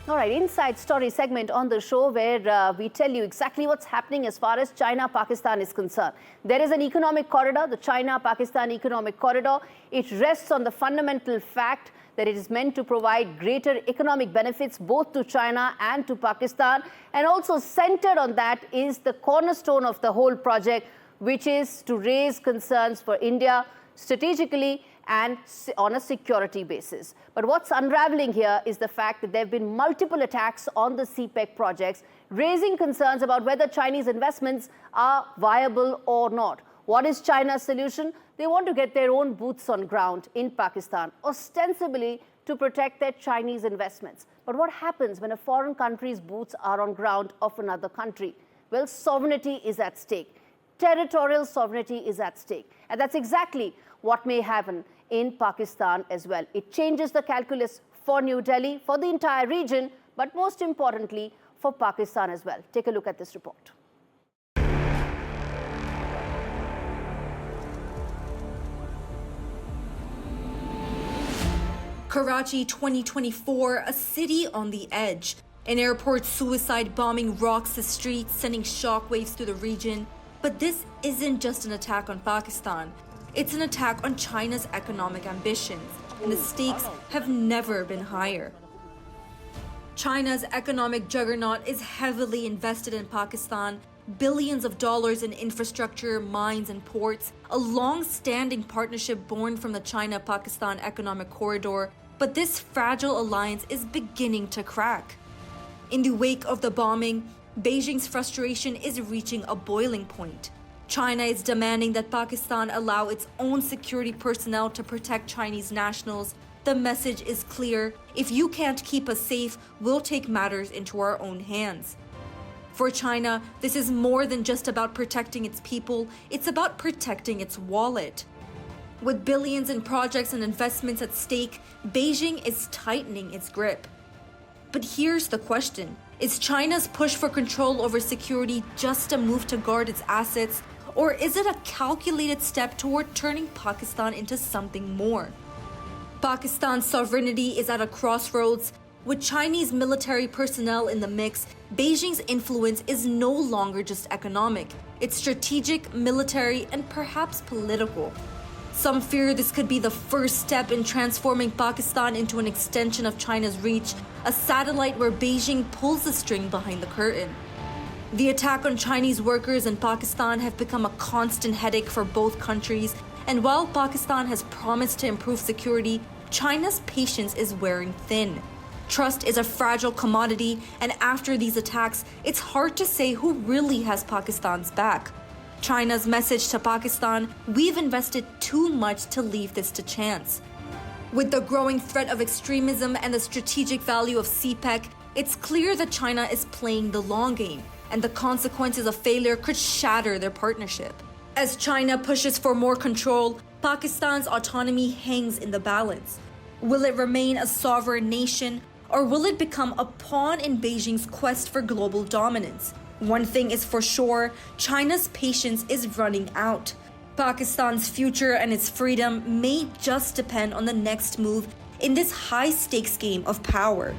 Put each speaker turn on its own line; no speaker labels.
All right, Inside Story segment on the show where we tell you exactly what's happening as far as China-Pakistan is concerned. There is an economic corridor, the China-Pakistan economic corridor. It rests on the fundamental fact that it is meant to provide greater economic benefits both to China and to Pakistan. And also centered on that is the cornerstone of the whole project, which is to raise concerns for India strategically and on a security basis. But what's unraveling here is the fact that there have been multiple attacks on the CPEC projects, raising concerns about whether Chinese investments are viable or not. What is China's solution? They want to get their own boots on ground in Pakistan, ostensibly to protect their Chinese investments. But what happens when a foreign country's boots are on ground of another country? Well, sovereignty is at stake. Territorial sovereignty is at stake. And that's exactly what may happen in Pakistan as well. It changes the calculus for New Delhi, for the entire region, but most importantly, for Pakistan as well. Take a look at this report.
Karachi 2024, a city on the edge. An airport suicide bombing rocks the streets, sending shockwaves through the region. But this isn't just an attack on Pakistan. It's an attack on China's economic ambitions, and the stakes have never been higher. China's economic juggernaut is heavily invested in Pakistan, billions of dollars in infrastructure, mines, and ports, a long-standing partnership born from the China-Pakistan economic corridor. But this fragile alliance is beginning to crack. In the wake of the bombing, Beijing's frustration is reaching a boiling point. China is demanding that Pakistan allow its own security personnel to protect Chinese nationals. The message is clear: if you can't keep us safe, we'll take matters into our own hands. For China, this is more than just about protecting its people, it's about protecting its wallet. With billions in projects and investments at stake, Beijing is tightening its grip. But here's the question: is China's push for control over security just a move to guard its assets, or is it a calculated step toward turning Pakistan into something more? Pakistan's sovereignty is at a crossroads. With Chinese military personnel in the mix, Beijing's influence is no longer just economic. It's strategic, military, and perhaps political. Some fear this could be the first step in transforming Pakistan into an extension of China's reach, a satellite where Beijing pulls the string behind the curtain. The attack on Chinese workers in Pakistan have become a constant headache for both countries, and while Pakistan has promised to improve security, China's patience is wearing thin. Trust is a fragile commodity, and after these attacks, it's hard to say who really has Pakistan's back. China's message to Pakistan: we've invested too much to leave this to chance. With the growing threat of extremism and the strategic value of CPEC, it's clear that China is playing the long game, and the consequences of failure could shatter their partnership. As China pushes for more control, Pakistan's autonomy hangs in the balance. Will it remain a sovereign nation, or will it become a pawn in Beijing's quest for global dominance? One thing is for sure: China's patience is running out. Pakistan's future and its freedom may just depend on the next move in this high-stakes game of power.